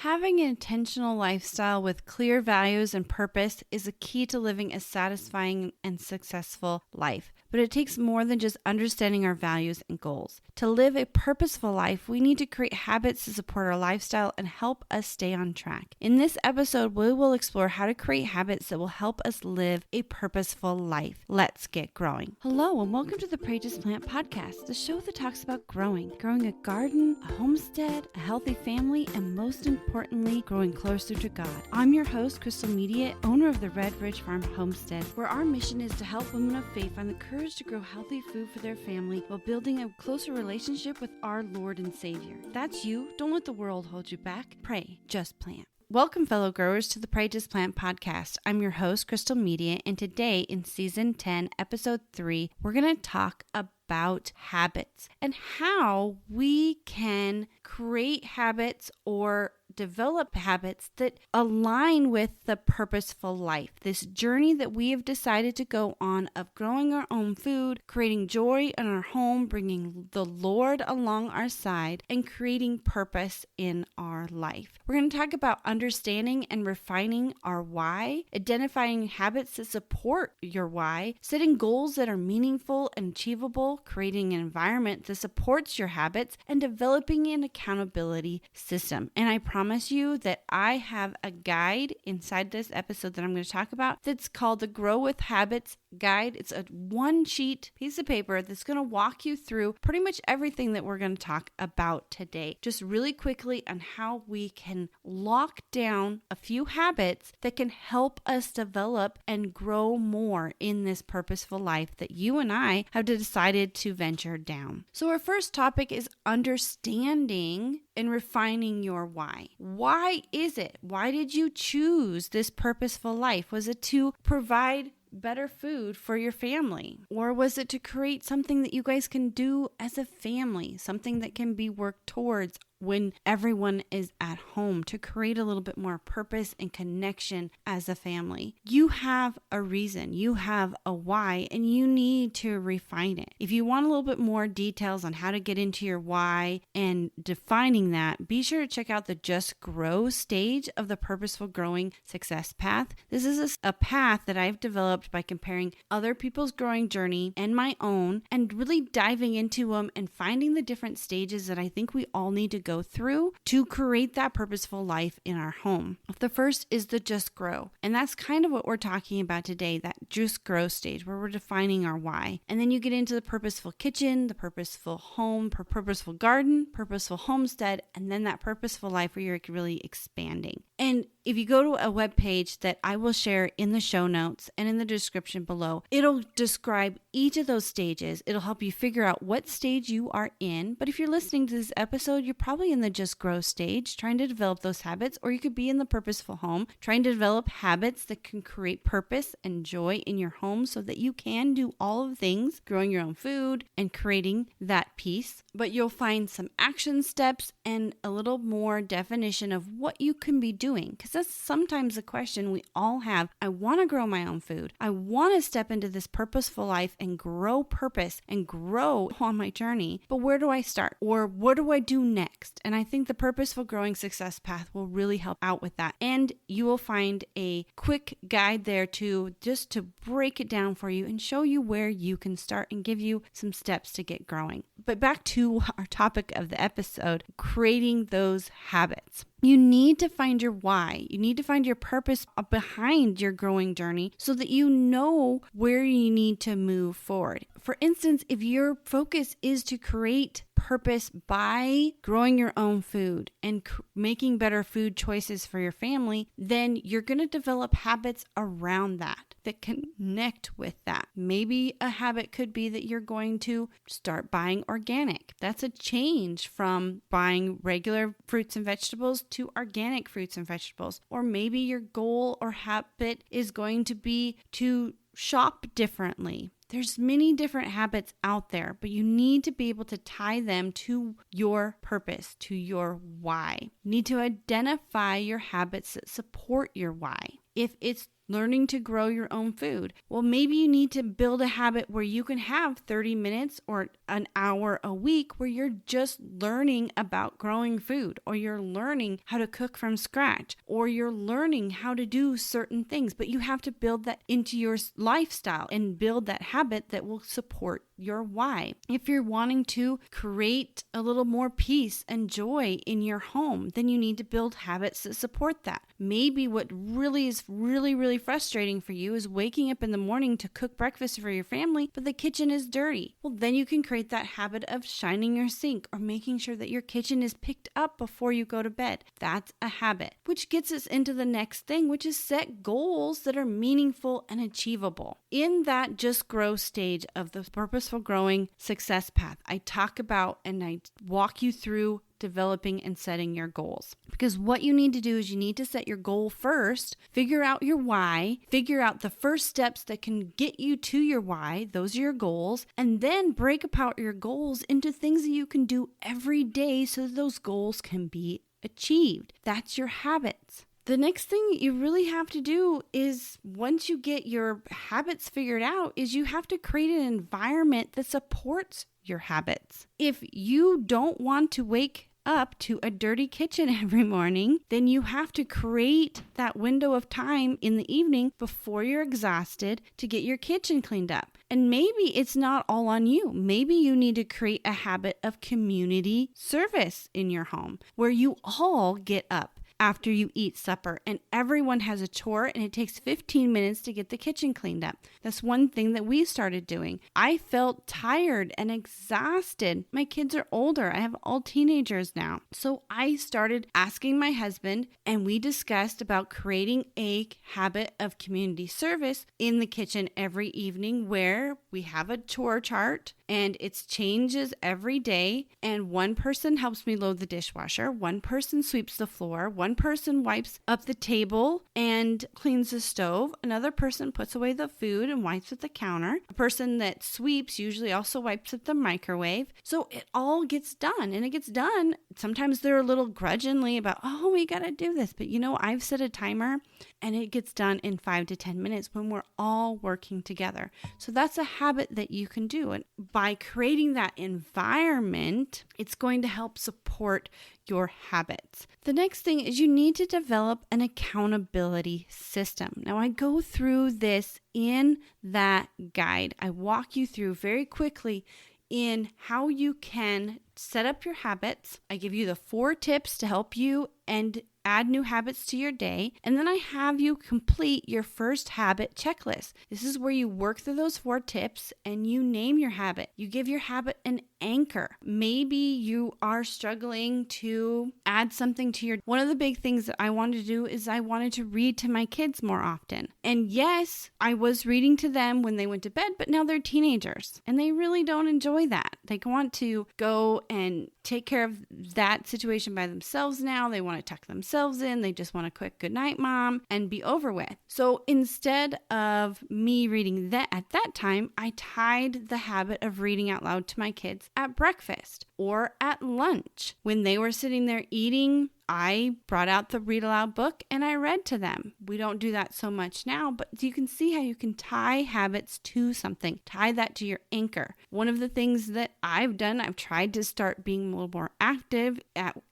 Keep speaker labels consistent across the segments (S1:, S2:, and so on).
S1: Having an intentional lifestyle with clear values and purpose is a key to living a satisfying and successful life. But it takes more than just understanding our values and goals. To live a purposeful life, we need to create habits to support our lifestyle and help us stay on track. In this episode, we will explore how to create habits that will help us live a purposeful life. Let's get growing. Hello, and welcome to the Purposeful Plant Podcast, the show that talks about growing a garden, a homestead, a healthy family, and most importantly, growing closer to God. I'm your host, Crystal Media, owner of the Red Ridge Farm Homestead, where our mission is to help women of faith find the courage to grow healthy food for their family while building a closer relationship with our Lord and Savior. If that's you, don't let the world hold you back. Pray, just plant. Welcome, fellow growers, to the Pray Just Plant podcast. I'm your host, Crystal Media, and today in Season 10, Episode 3, we're going to talk about habits and how we can create habits or develop habits that align with the purposeful life. This journey that we have decided to go on of growing our own food, creating joy in our home, bringing the Lord along our side, and creating purpose in our life. We're going to talk about understanding and refining our why, identifying habits that support your why, setting goals that are meaningful and achievable, creating an environment that supports your habits, and developing an accountability system. And I promise you that I have a guide inside this episode that I'm going to talk about that's called the Grow with Habits Guide. It's a one-sheet piece of paper that's going to walk you through pretty much everything that we're going to talk about today. Just really quickly on how we can lock down a few habits that can help us develop and grow more in this purposeful life that you and I have decided to venture down. So our first topic is understanding and refining your why. Why is it? Why did you choose this purposeful life? Was it to provide better food for your family? Or was it to create something that you guys can do as a family, something that can be worked towards when everyone is at home, to create a little bit more purpose and connection as a family? You have a reason, you have a why, and you need to refine it. If you want a little bit more details on how to get into your why and defining that, be sure to check out the Just Grow stage of the Purposeful Growing Success Path. This is a path that I've developed by comparing other people's growing journey and my own, and really diving into them and finding the different stages that I think we all need to go through to create that purposeful life in our home. The first is the Just Grow. And that's kind of what we're talking about today, that Just Grow stage where we're defining our why. And then you get into the purposeful kitchen, the purposeful home, purposeful garden, purposeful homestead, and then that purposeful life where you're really expanding. And if you go to a webpage that I will share in the show notes and in the description below, it'll describe each of those stages. It'll help you figure out what stage you are in. But if you're listening to this episode, you're probably in the Just Grow stage, trying to develop those habits, or you could be in the purposeful home, trying to develop habits that can create purpose and joy in your home so that you can do all of the things, growing your own food and creating that peace. But you'll find some action steps and a little more definition of what you can be doing, because that's sometimes a question we all have. I want to grow my own food. I want to step into this purposeful life and grow purpose and grow on my journey. But where do I start? Or what do I do next? And I think the Purposeful Growing Success Path will really help out with that. And you will find a quick guide there too, just to break it down for you and show you where you can start and give you some steps to get growing. But back to our topic of the episode, creating those habits. You need to find your why. You need to find your purpose behind your growing journey so that you know where you need to move forward. For instance, if your focus is to create purpose by growing your own food and making better food choices for your family, then you're going to develop habits around that connect with that. Maybe a habit could be that you're going to start buying organic. That's a change from buying regular fruits and vegetables to organic fruits and vegetables. Or maybe your goal or habit is going to be to shop differently. There's many different habits out there, but you need to be able to tie them to your purpose, to your why. You need to identify your habits that support your why. If it's learning to grow your own food. Well, maybe you need to build a habit where you can have 30 minutes or an hour a week where you're just learning about growing food, or you're learning how to cook from scratch, or you're learning how to do certain things. But you have to build that into your lifestyle and build that habit that will support your why. If you're wanting to create a little more peace and joy in your home, then you need to build habits that support that. Maybe what really is really frustrating for you is waking up in the morning to cook breakfast for your family, but the kitchen is dirty. Well, then you can create that habit of shining your sink or making sure that your kitchen is picked up before you go to bed. That's a habit, which gets us into the next thing, which is set goals that are meaningful and achievable. In that just grow stage of the purposeful growing success path, I talk about and I walk you through developing and setting your goals. Because what you need to do is you need to set your goal first, figure out your why, figure out the first steps that can get you to your why, those are your goals, and then break apart your goals into things that you can do every day so that those goals can be achieved. That's your habits. The next thing you really have to do is, once you get your habits figured out, is you have to create an environment that supports your habits. If you don't want to wake up to a dirty kitchen every morning, then you have to create that window of time in the evening before you're exhausted to get your kitchen cleaned up. And maybe it's not all on you. Maybe you need to create a habit of community service in your home where you all get up after you eat supper and everyone has a chore and it takes 15 minutes to get the kitchen cleaned up. That's one thing that we started doing. I felt tired and exhausted. My kids are older. I have all teenagers now. So I started asking my husband, and we discussed about creating a habit of community service in the kitchen every evening, where we have a chore chart and it changes every day. And one person helps me load the dishwasher. One person sweeps the floor. One person wipes up the table and cleans the stove. Another person puts away the food and wipes at the counter. A person that sweeps usually also wipes at the microwave. So it all gets done, and it gets done. Sometimes they're a little grudgingly about, oh, we got to do this. But I've set a timer and it gets done in 5 to 10 minutes when we're all working together. So that's a habit that you can do. And by creating that environment, it's going to help support your habits. The next thing is you need to develop an accountability system. Now, I go through this in that guide. I walk you through very quickly in how you can set up your habits. I give you the 4 tips to help you and add new habits to your day. And then I have you complete your first habit checklist. This is where you work through those 4 tips and you name your habit. You give your habit an anchor. Maybe you are struggling to add something to your... One of the big things that I wanted to do is I wanted to read to my kids more often. And yes, I was reading to them when they went to bed, but now they're teenagers and they really don't enjoy that. They want to go and take care of that situation by themselves now. They want to tuck themselves in. They just want a quick good night, mom, and be over with. So instead of me reading that at that time, I tied the habit of reading out loud to my kids at breakfast or at lunch. When they were sitting there eating, I brought out the read aloud book and I read to them. We don't do that so much now, but you can see how you can tie habits to something. Tie that to your anchor. One of the things that I've done, I've tried to start being a little more active.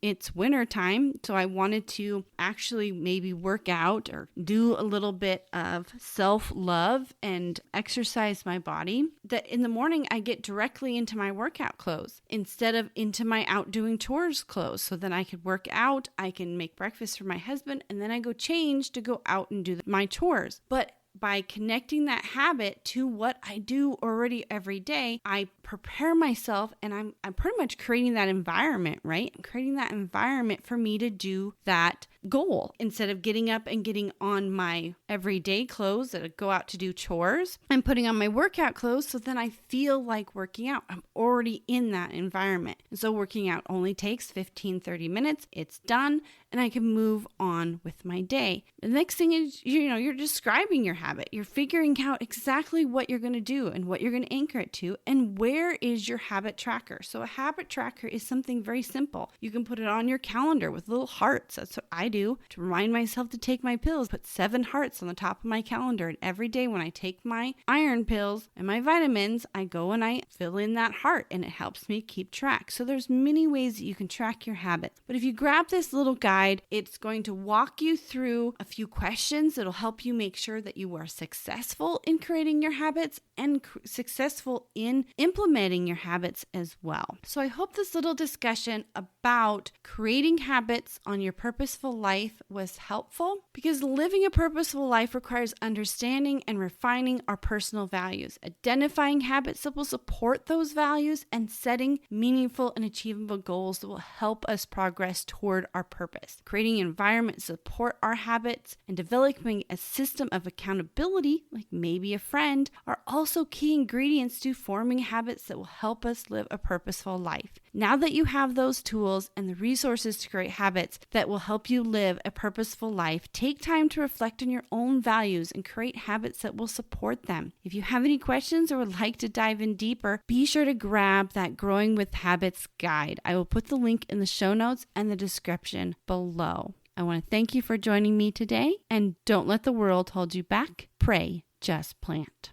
S1: It's winter time, so I wanted to actually maybe work out or do a little bit of self-love and exercise my body. That in the morning, I get directly into my workout clothes instead of into my out doing chores clothes, so then I could work out. I can make breakfast for my husband, and then I go change to go out and do my chores. But by connecting that habit to what I do already every day, I prepare myself, and I'm pretty much creating that environment, right? I'm creating that environment for me to do that goal. Instead of getting up and getting on my everyday clothes that I go out to do chores, I'm putting on my workout clothes, so then I feel like working out. I'm already in that environment. And so working out only takes 15-30 minutes. It's done, and I can move on with my day. The next thing is, you're describing your habit. You're figuring out exactly what you're going to do and what you're going to anchor it to, and where is your habit tracker. So a habit tracker is something very simple. You can put it on your calendar with little hearts. That's what I do to remind myself to take my pills. Put 7 hearts on the top of my calendar. And every day when I take my iron pills and my vitamins, I go and I fill in that heart, and it helps me keep track. So there's many ways that you can track your habits. But if you grab this little guide, it's going to walk you through a few questions that'll help you make sure that you are successful in creating your habits and successful in implementing your habits as well. So I hope this little discussion about creating habits on your purposeful life was helpful, because living a purposeful life requires understanding and refining our personal values, identifying habits that will support those values, and setting meaningful and achievable goals that will help us progress toward our purpose. Creating environments that support our habits and developing a system of accountability, like maybe a friend, are also key ingredients to forming habits that will help us live a purposeful life. Now that you have those tools and the resources to create habits that will help you live a purposeful life, take time to reflect on your own values and create habits that will support them. If you have any questions or would like to dive in deeper, be sure to grab that Growing with Habits guide. I will put the link in the show notes and the description below. I want to thank you for joining me today, and don't let the world hold you back. Pray, just plant.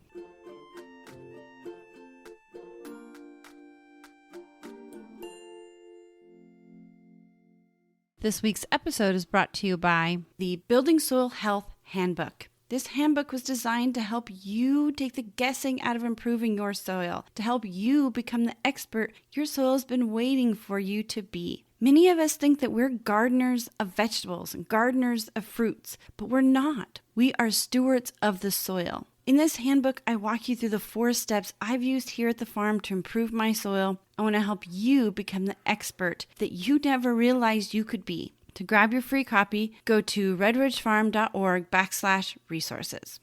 S1: This week's episode is brought to you by the Building Soil Health Handbook. This handbook was designed to help you take the guessing out of improving your soil, to help you become the expert your soil has been waiting for you to be. Many of us think that we're gardeners of vegetables and gardeners of fruits, but we're not. We are stewards of the soil. In this handbook, I walk you through the 4 steps I've used here at the farm to improve my soil. I want to help you become the expert that you never realized you could be. To grab your free copy, go to redridgefarm.org/resources.